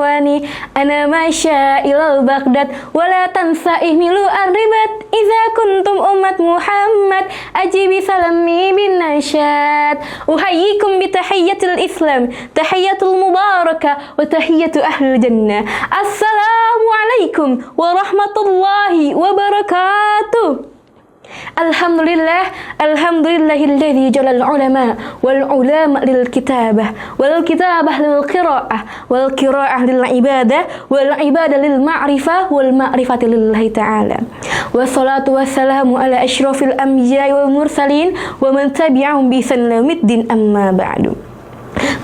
ikhwani ana masya ilal Baghdad wala tansa ihmilu arribat idza kuntum umat Muhammad ajibi salami bin nasyad uhayyikum bi tahiyyatil Islam tahiyyatul mubarakah wa tahiyyatu ahlul jannah assalamu alaikum warahmatullahi wabarakatuh. Alhamdulillahilladzi jalal ulama wal ulama lil kitabah wal kitabah lil qiraah wal qiraah lil ibadah wal ibadah lil ma'rifah wal ma'rifati lillahi ta'ala wassalatu wassalamu ala asyrafil anbiya'i wal mursalin wa man tabi'ahum bi ihsan ila yaumiddin amma ba'du.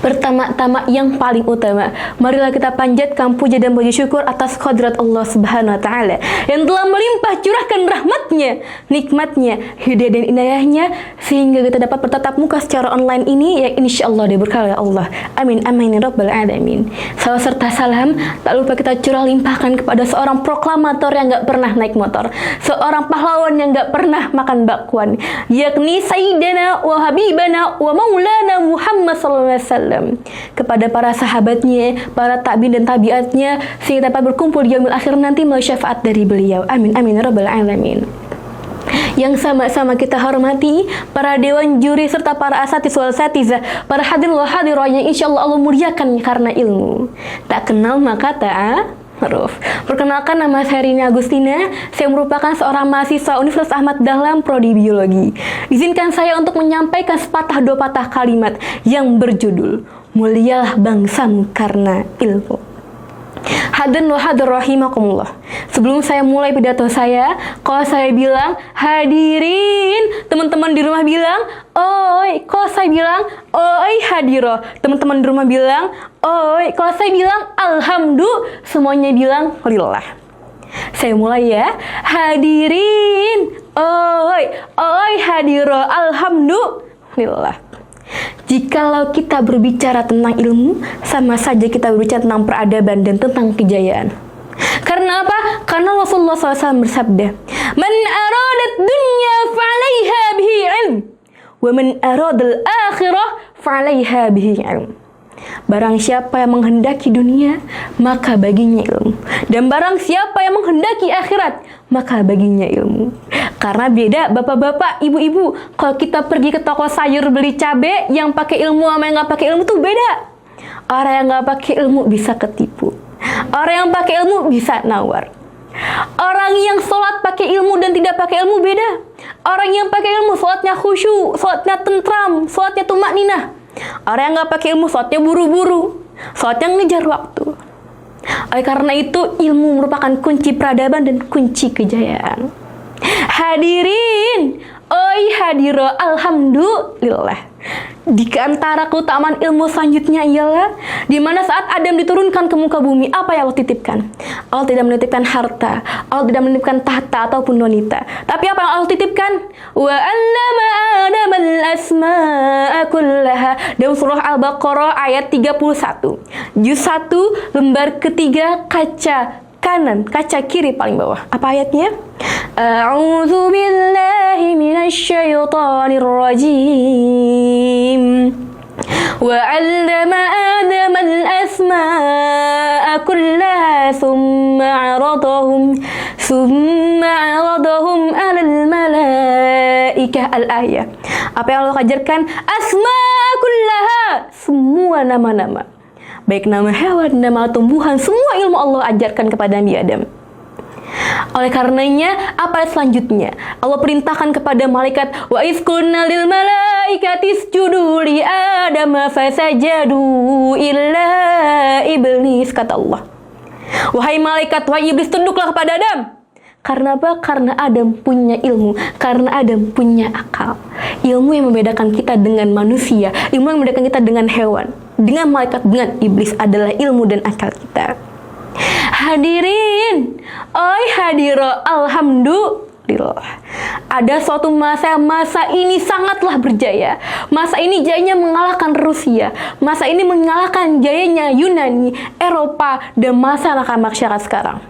Pertama-tama yang paling utama, marilah kita panjatkan puja dan puji syukur atas qadrat Allah Subhanahu wa taala yang telah melimpah curahkan rahmatnya, nikmatnya, hidayah dan inayahnya sehingga kita dapat bertatap muka secara online ini yang insyaallah diberkahi oleh Allah. Amin amin ya rabbal alamin. Salawat serta salam tak lupa kita curah limpahkan kepada seorang proklamator yang enggak pernah naik motor, seorang pahlawan yang enggak pernah makan bakwan, yakni Sayyidina wa Habibana wa Maulana Muhammad sallallahu alaihi wasallam, kepada para sahabatnya, para tabi'in dan tabiatnya sehingga dapat berkumpul di yaumil akhir nanti melalui syafaat dari beliau. Amin amin ya rabbal alamin. Yang sama-sama kita hormati para dewan juri serta para asatiz wal asatizah, para hadirin wal hadirah yang insyaallah Allah muliakan karena ilmu. Tak kenal maka ta'aruf. Perkenalkan, nama saya Rini Agustina. Saya merupakan seorang mahasiswa Universitas Ahmad Dahlan Prodi Biologi. Izinkan saya untuk menyampaikan sepatah dua patah kalimat yang berjudul Mulialah bangsamu karena ilmu. Hadirin wa hadirat rahimakumullah. Sebelum saya mulai pidato saya, kalau saya bilang hadirin, teman-teman di rumah bilang oi. Kalau saya bilang oi hadiro, teman-teman di rumah bilang oi. Kalau saya bilang alhamdulillah, semuanya bilang lillah. Saya mulai ya. Hadirin, oi hadiro, alhamdulillah. Jikalau kita berbicara tentang ilmu, sama saja kita berbicara tentang peradaban dan tentang kejayaan. Karena apa? Karena Rasulullah SAW bersabda, Man aradat dunya fa'alaiha bihi ilm, wa man aradal akhirah fa'alaiha bihi ilm. Barang siapa yang menghendaki dunia, maka baginya ilmu. Dan barang siapa yang menghendaki akhirat, maka baginya ilmu. Karena beda bapak-bapak, ibu-ibu, kalau kita pergi ke toko sayur beli cabai, yang pakai ilmu sama yang nggak pakai ilmu tuh beda. Orang yang nggak pakai ilmu bisa ketipu. Orang yang pakai ilmu bisa nawar. Orang yang sholat pakai ilmu dan tidak pakai ilmu beda. Orang yang pakai ilmu sholatnya khusyuk, sholatnya tentram, sholatnya tumakninah. Orang yang nggak pakai ilmu sholatnya buru-buru, sholatnya ngejar waktu. Oleh karena itu ilmu merupakan kunci peradaban dan kunci kejayaan. Hadirin, oi hadiro, alhamdulillah. Di antara keutamaan ilmu selanjutnya ialah di mana saat Adam diturunkan ke muka bumi, apa yang Allah titipkan? Allah tidak menitipkan harta, Allah tidak menitipkan tahta ataupun wanita. Tapi apa yang Allah titipkan? Wa 'allama Adam al-asma'a kullaha. Dalam surah Al-Baqarah ayat 31. Juz 1 lembar ketiga kaca kanan, kaca kiri paling bawah. Apa ayatnya? A'udzu billahi minasyaitonir rajim. Wa 'allama Adam al-asma'a kullaha thumma 'aradahum 'alal malaikah. Al-ayah. Apa yang Allah ajarkan? Asma'a kullaha, semua nama-nama. Baik nama hewan, nama tumbuhan, semua ilmu Allah ajarkan kepada Nabi Adam. Oleh karenanya, apa selanjutnya? Allah perintahkan kepada malaikat, wa idz qulna lil malaikati isjudu li Adam fasajadu illa iblis, kata Allah. Wahai malaikat, wahai iblis, tunduklah kepada Adam. Karena apa? Karena Adam punya ilmu, karena Adam punya akal. Ilmu yang membedakan kita dengan manusia, ilmu yang membedakan kita dengan hewan, dengan malaikat, dengan iblis adalah ilmu dan akal kita. Hadirin, oi hadiro, alhamdulillah. Ada suatu masa ini sangatlah berjaya. Masa ini jayanya mengalahkan Rusia. Masa ini mengalahkan jayanya Yunani, Eropa, dan masyarakat sekarang.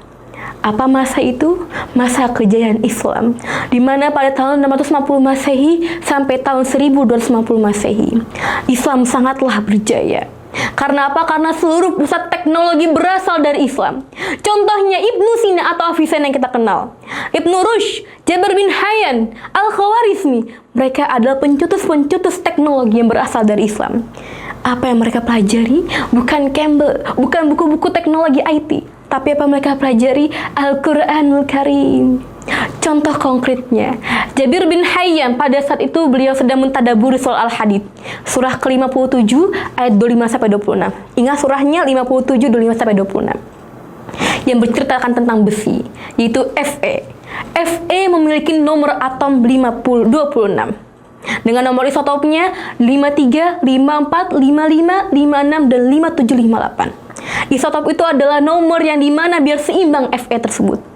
Apa masa itu? Masa kejayaan Islam, di mana pada tahun 650 Masehi sampai tahun 1250 Masehi, Islam sangatlah berjaya. Karena apa? Karena seluruh pusat teknologi berasal dari Islam. Contohnya Ibnu Sina atau Avicenna yang kita kenal, Ibnu Rushd, Jabir bin Hayyan, Al-Khawarizmi. Mereka adalah pencetus-pencetus teknologi yang berasal dari Islam. Apa yang mereka pelajari? Bukan Campbell, bukan buku-buku teknologi IT, tapi apa mereka pelajari? Al-Quranul Karim. Contoh konkretnya, Jabir bin Hayyan pada saat itu beliau sedang mentadaburi surah Al-Hadid, surah ke-57 ayat 25-26. Ingat surahnya 57 25-26. Yang berceritakan tentang besi, yaitu Fe. Fe memiliki nomor atom 26 dengan nomor isotopnya 53, 54, 55, 56 dan 5758. Isotop itu adalah nomor yang dimana biar seimbang Fe tersebut.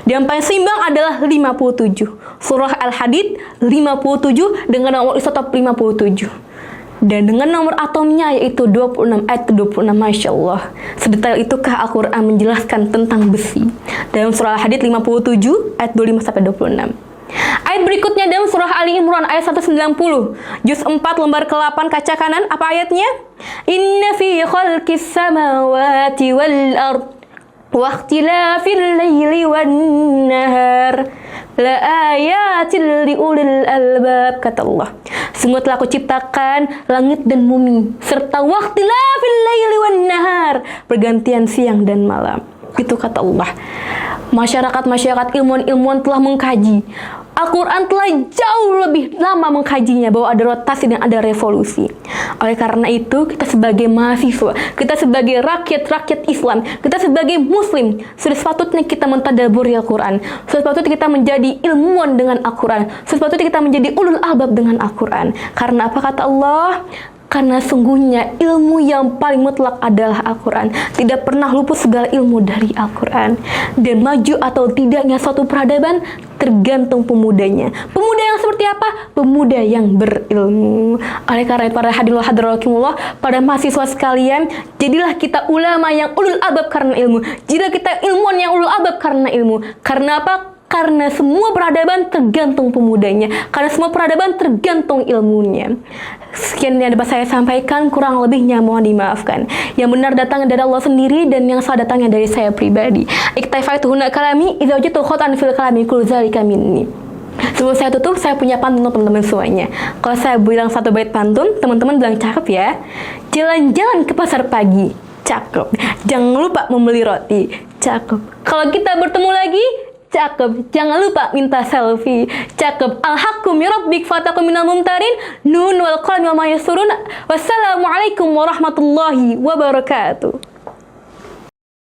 Dan paling seimbang adalah 57. Surah Al-Hadid 57 dengan nomor isotop 57. Dan dengan nomor atomnya yaitu 26 ayat 26. Masya Allah. Sedetail itukah Al-Quran menjelaskan tentang besi? Dalam surah Al-Hadid 57 ayat 25-26. Ayat berikutnya dalam surah Ali Imran ayat 190, juz 4 lembar ke-8 kaca kanan. Apa ayatnya? Inna fi khalqis samawati wal ard wa ikhtilafil laili wan nahar la ayatil liulil albab, kata Allah. Sungguh telah aku ciptakan langit dan bumi serta waqtilafil laili wan nahar, pergantian siang dan malam. Itu kata Allah. Masyarakat ilmuwan telah mengkaji Al-Quran, telah jauh lebih lama mengkajinya bahwa ada rotasi dan ada revolusi. Oleh karena itu, kita sebagai mahasiswa, kita sebagai rakyat Islam, kita sebagai muslim, sudah sepatutnya kita mentadaburi Al-Quran, sudah sepatutnya kita menjadi ilmuwan dengan Al-Quran, sudah sepatutnya kita menjadi ulul albab dengan Al-Quran. Karena apa kata Allah? Karena sungguhnya ilmu yang paling mutlak adalah Al-Quran. Tidak pernah luput segala ilmu dari Al-Quran. Dan maju atau tidaknya suatu peradaban tergantung pemudanya. Pemuda yang seperti apa? Pemuda yang berilmu. Oleh karena itu, para hadirin wa hadiratullah, para mahasiswa sekalian, jadilah kita ulama yang ulul albab karena ilmu. Jadilah kita ilmuwan yang ulul albab karena ilmu. Karena apa? Karena semua peradaban tergantung pemudanya. Karena semua peradaban tergantung ilmunya. Sekian yang dapat saya sampaikan, kurang lebihnya mohon dimaafkan. Yang benar datangnya dari Allah sendiri dan yang salah datangnya dari saya pribadi. Iktafaitu huna kalami idza wajadtu khatan fil kalami kullu zalika minni. Sebelum saya tutup, saya punya pantun untuk teman-teman semuanya. Kalau saya bilang satu bait pantun, teman-teman bilang cakep ya. Jalan-jalan ke pasar pagi, cakep. Jangan lupa membeli roti, cakep. Kalau kita bertemu lagi, cakep. Jangan lupa minta selfie, cakep. Al-haqqu min rabbik fatakum minal mumtarin. Nun wal qalami wa ma yasurun. Wassalamualaikum warahmatullahi wabarakatuh.